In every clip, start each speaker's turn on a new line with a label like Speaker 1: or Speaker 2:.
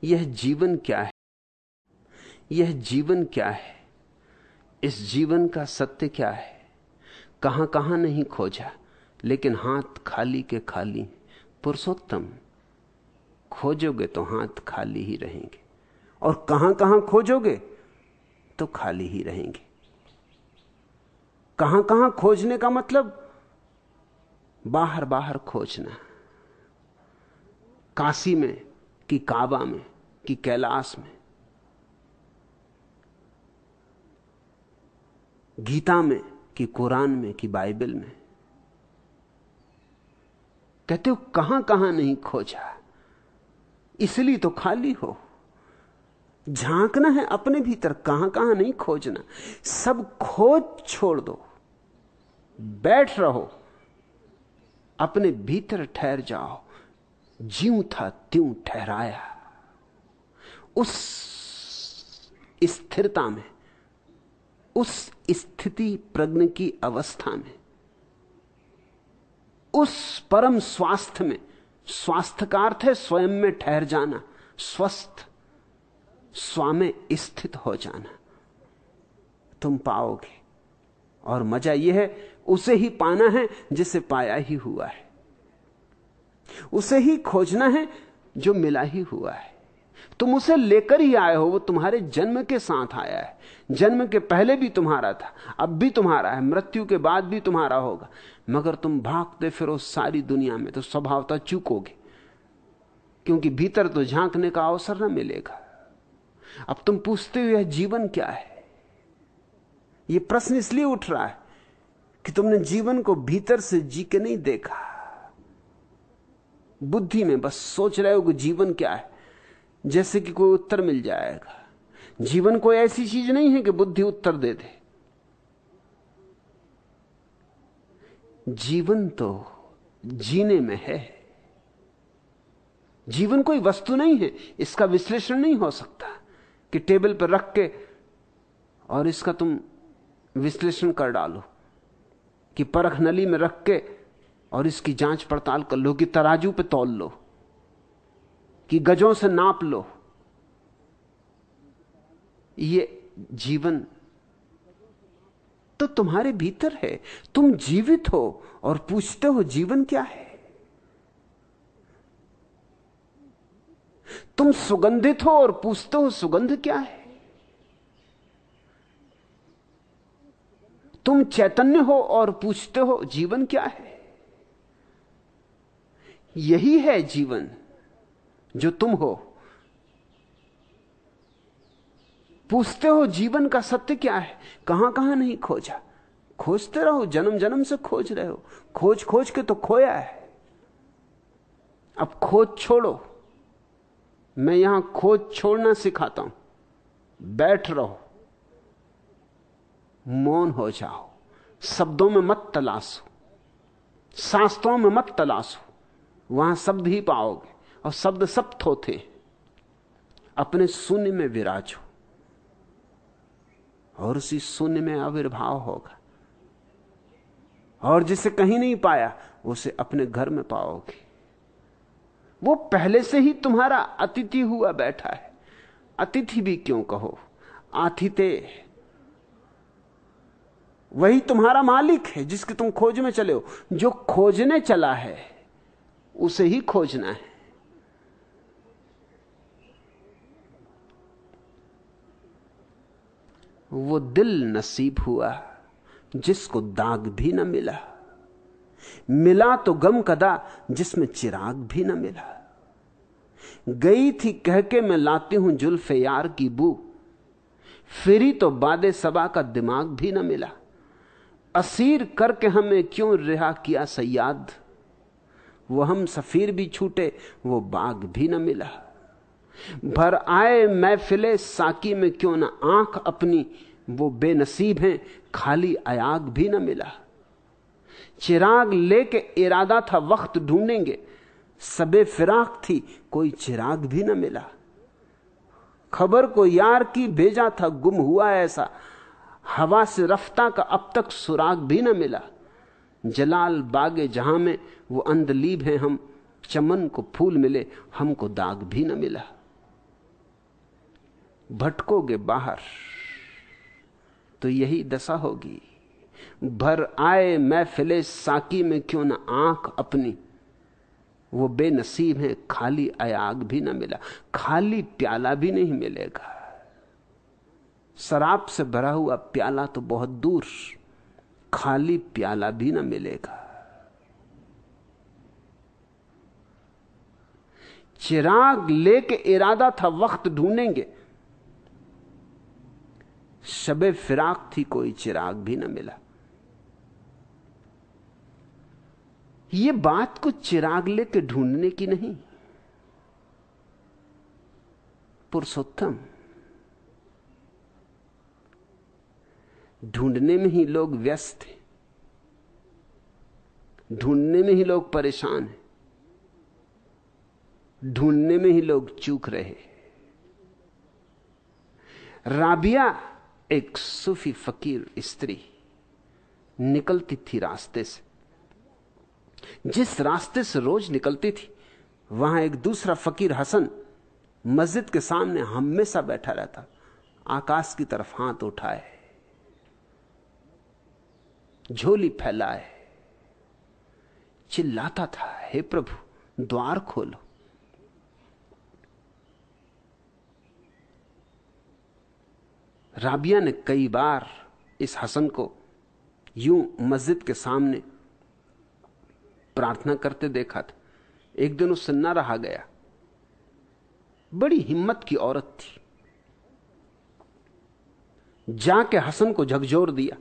Speaker 1: यह जीवन क्या है, यह जीवन क्या है, इस जीवन का सत्य क्या है। कहां कहां नहीं खोजा, लेकिन हाथ खाली के खाली। पुरुषोत्तम, खोजोगे तो हाथ खाली ही रहेंगे, और कहां कहां खोजोगे तो खाली ही रहेंगे। कहां कहां खोजने का मतलब बाहर बाहर खोजना, काशी में कि काबा में कि कैलाश में, गीता में कि कुरान में कि बाइबल में। कहते हो कहां कहां नहीं खोजा, इसलिए तो खाली हो। झांकना है अपने भीतर, कहां कहां नहीं खोजना। सब खोज छोड़ दो, बैठ रहो, अपने भीतर ठहर जाओ। ज्यों था त्यों ठहराया, उस स्थिरता में, उस स्थिति प्रज्ञ की अवस्था में, उस परम स्वास्थ्य में। स्वास्थ्य का अर्थ है स्वयं में ठहर जाना, स्वस्थ, स्व में स्थित हो जाना। तुम पाओगे, और मजा यह है उसे ही पाना है जिसे पाया ही हुआ है, उसे ही खोजना है जो मिला ही हुआ है। तुम उसे लेकर ही आए हो, वो तुम्हारे जन्म के साथ आया है। जन्म के पहले भी तुम्हारा था, अब भी तुम्हारा है, मृत्यु के बाद भी तुम्हारा होगा। मगर तुम भागते फिरो सारी दुनिया में तो स्वभावतः चूकोगे, क्योंकि भीतर तो झांकने का अवसर न मिलेगा। अब तुम पूछते हो यह जीवन क्या है। यह प्रश्न इसलिए उठ रहा है कि तुमने जीवन को भीतर से जी के नहीं देखा। बुद्धि में बस सोच रहे हो कि जीवन क्या है, जैसे कि कोई उत्तर मिल जाएगा। जीवन कोई ऐसी चीज नहीं है कि बुद्धि उत्तर दे दे। जीवन तो जीने में है। जीवन कोई वस्तु नहीं है, इसका विश्लेषण नहीं हो सकता कि टेबल पर रख के और इसका तुम विश्लेषण कर डालो, कि परख नली में रख के और इसकी जांच पड़ताल कर लो, कि तराजू पे तौल लो, कि गजों से नाप लो। ये जीवन तो तुम्हारे भीतर है। तुम जीवित हो और पूछते हो जीवन क्या है। तुम सुगंधित हो और पूछते हो सुगंध क्या है। तुम चैतन्य हो और पूछते हो जीवन क्या है। यही है जीवन जो तुम हो। पूछते हो जीवन का सत्य क्या है। कहां कहां नहीं खोजा। खोजते रहो, जन्म जन्म से खोज रहे हो। खोज खोज के तो खोया है। अब खोज छोड़ो। मैं यहां खोज छोड़ना सिखाता हूं। बैठ रहो, मौन हो जाओ, शब्दों में मत तलाशो, शास्त्रों में मत तलाशो। वहां शब्द ही पाओगे, और शब्द सब थोथे। अपने शून्य में विराजो, और उसी शून्य में आविर्भाव होगा। और जिसे कहीं नहीं पाया उसे अपने घर में पाओगे। वो पहले से ही तुम्हारा अतिथि हुआ बैठा है। अतिथि भी क्यों कहो, आतिथे। वही तुम्हारा मालिक है जिसके तुम खोज में चले हो। जो खोजने चला है उसे ही खोजना है। वो दिल नसीब हुआ जिसको दाग भी न मिला। मिला तो गम कदा जिसमें चिराग भी न मिला। गई थी कह के मैं लाती हूं जुल्फे यार की बू, फिरी तो बादे सबा का दिमाग भी न मिला। असीर करके हमें क्यों रिहा किया सयाद, वो हम सफीर भी छूटे वो बाग भी न मिला। भर आए महफिले साकी में क्यों ना आंख अपनी, वो बेनसीब हैं खाली अयाग भी न मिला। चिराग लेके इरादा था वक्त ढूंढेंगे, सबे फिराक थी कोई चिराग भी न मिला। खबर को यार की भेजा था गुम हुआ ऐसा, हवा से रफ्ता का अब तक सुराग भी न मिला। जलाल बागे जहां में वो अंधलीब हैं हम, चमन को फूल मिले हमको दाग भी न मिला। भटकोगे बाहर तो यही दशा होगी। भर आए महफिले साकी में क्यों न आंख अपनी, वो बेनसीब है खाली अयाग भी न मिला। खाली प्याला भी नहीं मिलेगा। शराब से भरा हुआ प्याला तो बहुत दूर, खाली प्याला भी न मिलेगा। चिराग लेके इरादा था वक्त ढूंढेंगे, शबे फिराक थी कोई चिराग भी न मिला। ये बात कुछ चिराग लेके ढूंढने की नहीं। पुरुषोत्तम, ढूंढने में ही लोग व्यस्त हैं, ढूंढने में ही लोग परेशान हैं, ढूंढने में ही लोग चूक रहे। राबिया एक सूफी फकीर स्त्री निकलती थी रास्ते से। जिस रास्ते से रोज निकलती थी वहां एक दूसरा फकीर हसन मस्जिद के सामने हमेशा बैठा रहता, आकाश की तरफ हाथ उठाए, झोली फैलाए, चिल्लाता था, हे प्रभु द्वार खोलो। राबिया ने कई बार इस हसन को यूं मस्जिद के सामने प्रार्थना करते देखा था। एक दिन उससे न रहा गया। बड़ी हिम्मत की औरत थी। जाके हसन को झकझोर दिया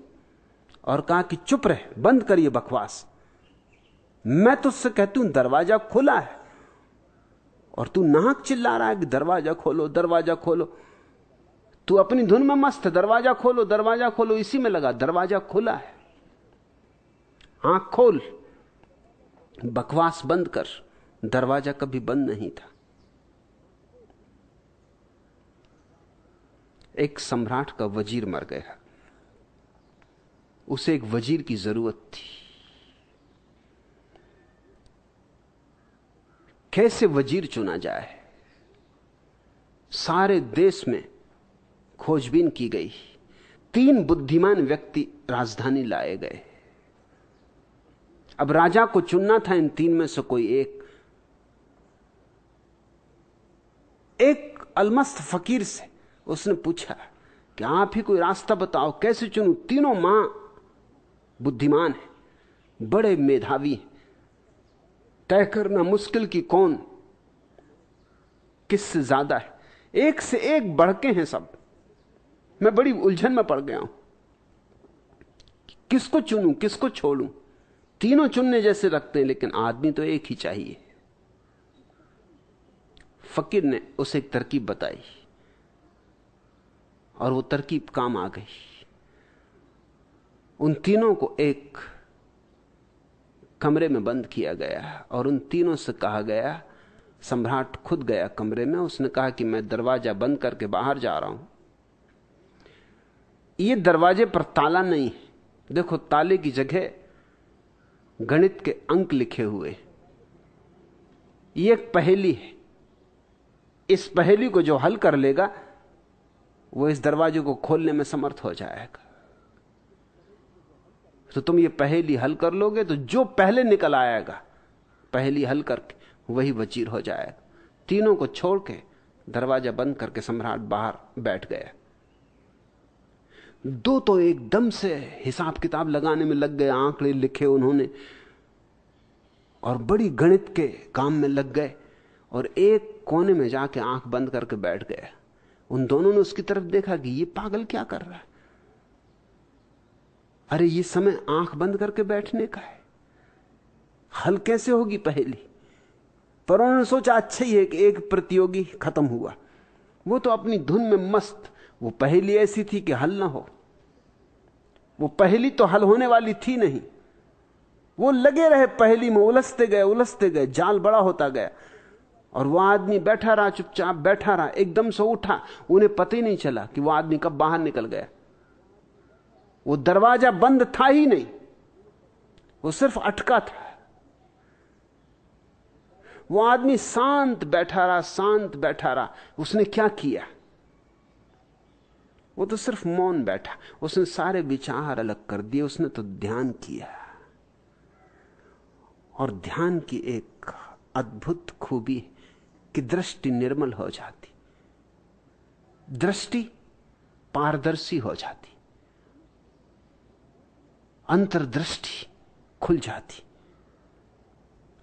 Speaker 1: और कहा कि चुप रहे, बंद कर ये बकवास। मैं तुझसे कहती हूं दरवाजा खुला है और तू नाक चिल्ला रहा है कि दरवाजा खोलो, दरवाजा खोलो। तू अपनी धुन में मस्त है, दरवाजा खोलो, दरवाजा खोलो, इसी में लगा। दरवाजा खुला है, आंख खोल, बकवास बंद कर। दरवाजा कभी बंद नहीं था। एक सम्राट का वजीर मर गया। उसे एक वजीर की जरूरत थी। कैसे वजीर चुना जाए? सारे देश में खोजबीन की गई। 3 बुद्धिमान व्यक्ति राजधानी लाए गए। अब राजा को चुनना था इन 3 में से कोई एक। एक अलमस्त फकीर से उसने पूछा कि आप ही कोई रास्ता बताओ, कैसे चुनूं? तीनों मां बुद्धिमान है, बड़े मेधावी हैं, तय करना मुश्किल कि कौन किससे ज्यादा है। एक से एक बढ़के हैं सब। मैं बड़ी उलझन में पड़ गया हूं, किसको चुनूं, किसको छोड़ूं? तीनों चुनने जैसे लगते हैं, लेकिन आदमी तो एक ही चाहिए। फकीर ने उसे एक तरकीब बताई और वो तरकीब काम आ गई। उन तीनों को एक कमरे में बंद किया गया और उन तीनों से कहा गया, सम्राट खुद गया कमरे में। उसने कहा कि मैं दरवाजा बंद करके बाहर जा रहा हूं। ये दरवाजे पर ताला नहीं है, देखो ताले की जगह गणित के अंक लिखे हुए। ये एक पहेली है। इस पहेली को जो हल कर लेगा वो इस दरवाजे को खोलने में समर्थ हो जाएगा। तो तुम ये पहेली हल कर लोगे तो जो पहले निकल आएगा पहेली हल करके, वही वजीर हो जाएगा। तीनों को छोड़ के दरवाजा बंद करके सम्राट बाहर बैठ गया। 2 तो एकदम से हिसाब किताब लगाने में लग गए, आंकड़े लिखे उन्होंने और बड़ी गणित के काम में लग गए। और एक कोने में जाके आंख बंद करके बैठ गया। उन दोनों ने उसकी तरफ देखा कि ये पागल क्या कर रहा है। अरे ये समय आंख बंद करके बैठने का है, हल कैसे होगी पहेली? पर उन्होंने सोचा अच्छा ही है कि एक प्रतियोगी खत्म हुआ। वो तो अपनी धुन में मस्त। वो पहेली ऐसी थी कि हल ना हो। वो पहेली तो हल होने वाली थी नहीं। वो लगे रहे पहेली में, उलझते गए, जाल बड़ा होता गया। और वो आदमी बैठा रहा, चुपचाप बैठा रहा। एकदम से उठा, उन्हें पता ही नहीं चला कि वो आदमी कब बाहर निकल गया। वो दरवाजा बंद था ही नहीं, वो सिर्फ अटका था। वो आदमी शांत बैठा रहा। उसने क्या किया? वो तो सिर्फ मौन बैठा, उसने सारे विचार अलग कर दिए, उसने तो ध्यान किया। और ध्यान की एक अद्भुत खूबी कि दृष्टि निर्मल हो जाती, दृष्टि पारदर्शी हो जाती, अंतर्दृष्टि खुल जाती।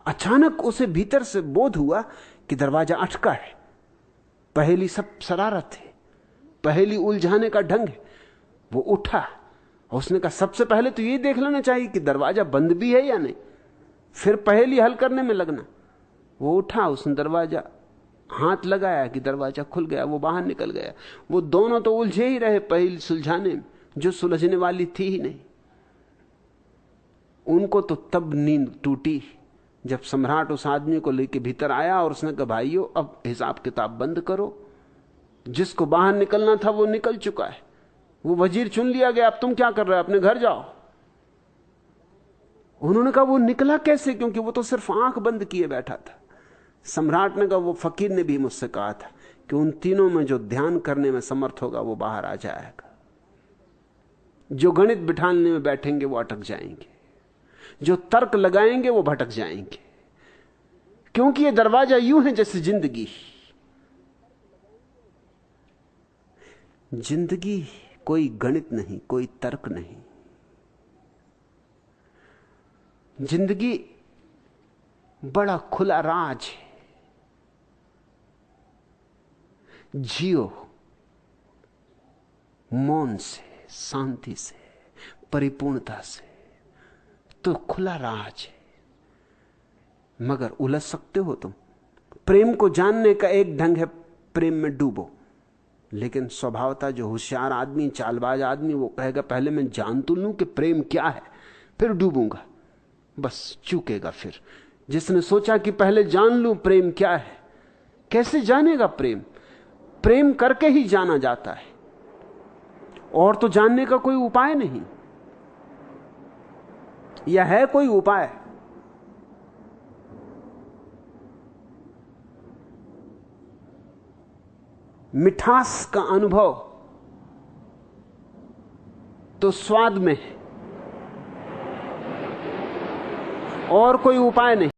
Speaker 1: अचानक उसे भीतर से बोध हुआ कि दरवाजा अटका है। पहली सब शरारत है, पहली उलझाने का ढंग है। वो उठा और उसने कहा सबसे पहले तो ये देख लेना चाहिए कि दरवाजा बंद भी है या नहीं, फिर पहली हल करने में लगना। वो उठा, उसने दरवाजा हाथ लगाया कि दरवाजा खुल गया, वो बाहर निकल गया। वो दोनों तो उलझे ही रहे पहली सुलझाने में, जो सुलझने वाली थी ही नहीं। उनको तो तब नींद टूटी जब सम्राट उस आदमी को लेकर भीतर आया और उसने कहा भाइयों अब हिसाब किताब बंद करो, जिसको बाहर निकलना था वो निकल चुका है, वो वजीर चुन लिया गया, अब तुम क्या कर रहे हो, अपने घर जाओ। उन्होंने कहा वो निकला कैसे, क्योंकि वो तो सिर्फ आंख बंद किए बैठा था। सम्राट ने कहा वो फकीर ने भी मुझसे कहा था कि उन तीनों में जो ध्यान करने में समर्थ होगा वो बाहर आ जाएगा, जो गणित बिठाने में बैठेंगे वो अटक जाएंगे, जो तर्क लगाएंगे वो भटक जाएंगे। क्योंकि ये दरवाजा यूं है जैसे जिंदगी। जिंदगी कोई गणित नहीं, कोई तर्क नहीं। जिंदगी बड़ा खुला राज है। जियो मौन से, शांति से, परिपूर्णता से, तो खुला राज है। मगर उलझ सकते हो तुम। प्रेम को जानने का एक ढंग है प्रेम में डूबो, लेकिन स्वभावता जो होशियार आदमी, चालबाज आदमी, वो कहेगा पहले मैं जान तो लूं कि प्रेम क्या है, फिर डूबूंगा। बस चूकेगा फिर। जिसने सोचा कि पहले जान लूं प्रेम क्या है, कैसे जानेगा प्रेम? प्रेम करके ही जाना जाता है, और तो जानने का कोई उपाय नहीं। या है कोई उपाय? मिठास का अनुभव तो स्वाद में है, और कोई उपाय नहीं।